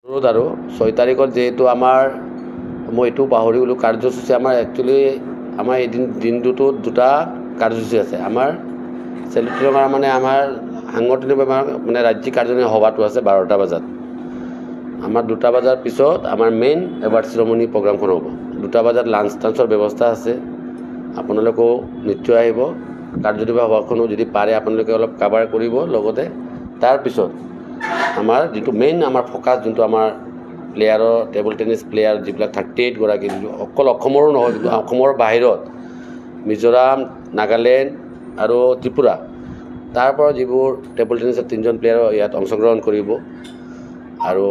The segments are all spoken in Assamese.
অনুৰোধ আৰু 6 তাৰিখত যিহেতু আমাৰ মই এইটো পাহৰি গ'লোঁ কাৰ্যসূচী আমাৰ একচুৱেলি আমাৰ এদিন দিনটোত দুটা কাৰ্যসূচী আছে আমাৰ চেলিব্ৰেটৰ মানে আমাৰ সাংগঠনিকভাৱে মানে ৰাজ্যিক কাৰ্যসূচী সভাটো আছে 12টা বজাত আমাৰ 2টা বজাৰ পিছত আমাৰ মেইন এৱাৰ্ড চেৰেমনি প্ৰগ্ৰামখন হ'ব 2টা বজাত লাঞ্চ টাঞ্চৰ ব্যৱস্থা আছে আপোনালোকেও নিশ্চয় আহিব কাৰ্যসূচী সভাখনো যদি পাৰে আপোনালোকে অলপ কাভাৰ কৰিব লগতে তাৰপিছত আমাৰ যিটো মেইন আমাৰ ফ'কাছ যোনটো আমাৰ প্লেয়াৰৰ টেবল টেনিছ প্লেয়াৰ যিবিলাক 38 গৰাকী অকল অসমৰো নহয় কিন্তু অসমৰ বাহিৰত মিজোৰাম নাগালেণ্ড আৰু ত্ৰিপুৰা তাৰ পৰা যিবোৰ টেবল টেনিছৰ 3জন প্লেয়াৰ ইয়াত অংশগ্ৰহণ কৰিব আৰু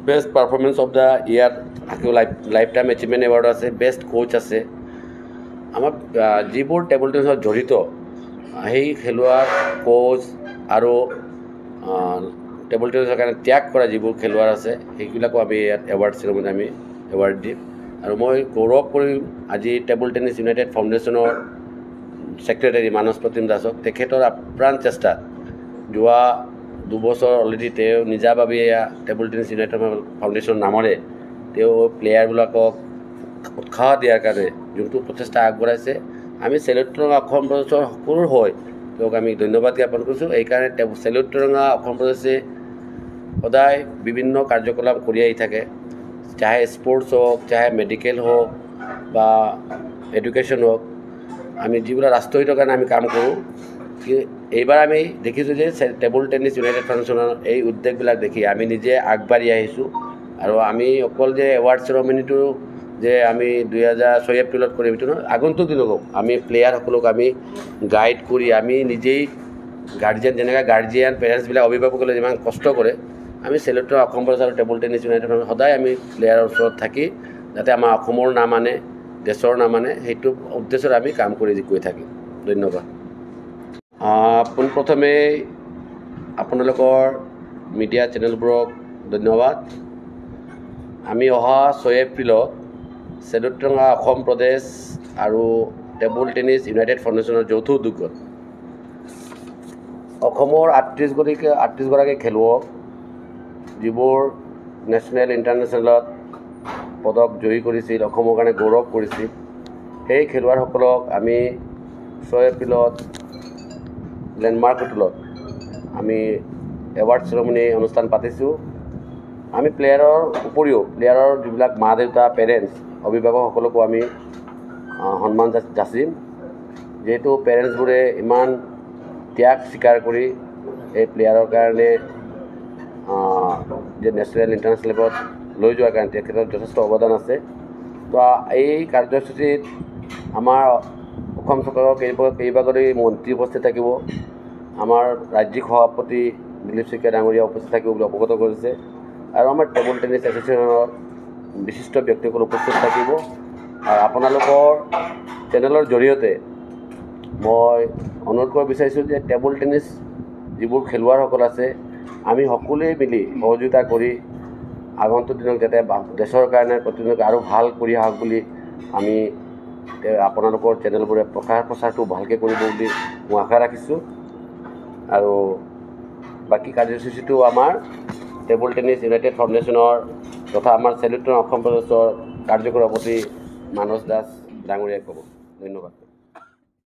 best performance of the year থাকিব লাইফ টাইম এচিভমেণ্ট এৱাৰ্ড আছে বেষ্ট কোচ আছে আমাৰ যিবোৰ টেবল টেনিছত জড়িত সেই খেলুৱৈ কোচ আৰু টেবল টেনিছৰ কাৰণে ত্যাগ কৰা যিবোৰ খেলুৱৈ আছে সেইবিলাকো আমি ইয়াত এৱাৰ্ড চেৰেমনি আমি এৱাৰ্ড দিম আৰু মই গৌৰৱ কৰিম আজি টেবল টেনিছ ইউনাইটেড ফাউণ্ডেশ্যনৰ ছেক্ৰেটাৰী মানস প্ৰতিম দাসক তেখেতৰ আপ্ৰাণ চেষ্টাত যোৱা 2 বছৰ অলৰেডি তেওঁ নিজাভাৱে টেবল টেনিছ ইউনাইটেড ফাউণ্ডেশ্যনৰ নামৰে তেওঁ প্লেয়াৰবিলাকক উৎসাহ দিয়াৰ কাৰণে যোনটো প্ৰচেষ্টা আগবঢ়াইছে আমি চেলিউট তৰংগা অসম প্ৰদেশৰ সকলোৰ হৈ তেওঁক আমি ধন্যবাদ জ্ঞাপন কৰিছোঁ এইকাৰণে চেলিউট তৰংগা অসম প্ৰদেশে সদায় বিভিন্ন কাৰ্যকলাপ কৰি আহি থাকে চাহে স্পৰ্টছ হওক চাহে মেডিকেল হওক বা এডুকেশ্যন হওক আমি যিবিলাক ৰাষ্ট্ৰহিতৰ কাৰণে আমি কাম কৰোঁ এইবাৰ আমি দেখিছোঁ যে টেবল টেনিছ ইউনাইটেড ফাউণ্ডেশ্যনৰ এই উদ্যোগবিলাক দেখি আমি নিজে আগবাঢ়ি আহিছোঁ আৰু আমি অকল যে এৱাৰ্ড চেৰেমনিটো যে আমি 2006 এপ্ৰিলত কৰিম এইটো নহয় আগন্তুক দিনকো আমি প্লেয়াৰসকলক আমি গাইড কৰি আমি নিজেই গাৰ্জিয়ান যেনেকৈ গাৰ্জিয়ান পেৰেণ্টছবিলাক অভিভাৱকসকলে যিমান কষ্ট কৰে আমি চেলিউট অসম প্ৰদেশ আৰু টেবল টেনিছ ইউনাইটেড সদায় আমি প্লেয়াৰৰ ওচৰত থাকি যাতে আমাৰ অসমৰ নাম আনে দেশৰ নাম আনে সেইটো উদ্দেশ্যত আমি কাম কৰি গৈ থাকিম ধন্যবাদ পোনপ্ৰথমে আপোনালোকৰ মিডিয়া চেনেলবোৰক ধন্যবাদ আমি অহা 6 এপ্ৰিলত চেলিউট তৰংগা অসম প্ৰদেশ আৰু টেবল টেনিছ ইউনাইটেড ফাউণ্ডেশ্যনৰ যৌথ উদ্যোগত অসমৰ 38 গৰাকী খেলুৱৈক যিবোৰ নেশ্যনেল ইণ্টাৰনেশ্যনেলত পদক জয়ী কৰিছিল অসমৰ কাৰণে গৌৰৱ কৰিছিল সেই খেলুৱৈসকলক আমি 6 এপ্ৰিলত লেণ্ডমাৰ্ক হোটেলত আমি এৱাৰ্ড চেৰেমনি অনুষ্ঠান পাতিছোঁ আমি প্লেয়াৰৰ উপৰিও প্লেয়াৰৰ যিবিলাক মা দেউতা পেৰেণ্টছ অভিভাৱকসকলকো আমি সন্মান যাচিম যিহেতু পেৰেণ্টছবোৰে ইমান ত্যাগ স্বীকাৰ কৰি এই প্লেয়াৰৰ কাৰণে যে নেশ্যনেল ইণ্টাৰনেশ্যনেল লেভেলত লৈ যোৱাৰ কাৰণে তেখেতৰ যথেষ্ট অৱদান আছে তো এই কাৰ্যসূচীত আমাৰ অসম চৰকাৰৰ কেইবাগৰাকী মন্ত্ৰী উপস্থিত থাকিব আমাৰ ৰাজ্যিক সভাপতি দিলীপ শইকীয়া ডাঙৰীয়া উপস্থিত থাকিব বুলি অৱগত কৰিছে আৰু আমাৰ টেবল টেনিছ এছ'চিয়েশ্যনৰ বিশিষ্ট ব্যক্তিসকল উপস্থিত থাকিব আৰু আপোনালোকৰ চেনেলৰ জৰিয়তে মই অনুৰোধ কৰিব বিচাৰিছোঁ যে টেবল টেনিছ যিবোৰ খেলুৱৈসকল আছে আমি সকলোৱে মিলি সহযোগিতা কৰি আগন্তুক দিনক যাতে দেশৰ কাৰণে প্ৰতিদিনক আৰু ভাল কৰি আহক বুলি আমি আপোনালোকৰ চেনেলবোৰে প্ৰচাৰটো ভালকৈ কৰিব বুলি মই আশা ৰাখিছোঁ আৰু বাকী কাৰ্যসূচীটো আমাৰ টেবল টেনিছ ইউনাইটেড ফাউণ্ডেশ্যনৰ তথা আমাৰ চেলিউট তৰংগা অসম প্ৰদেশৰ কাৰ্যকৰী সভাপতি মানস দাস ডাঙৰীয়াই ক'ব ধন্যবাদ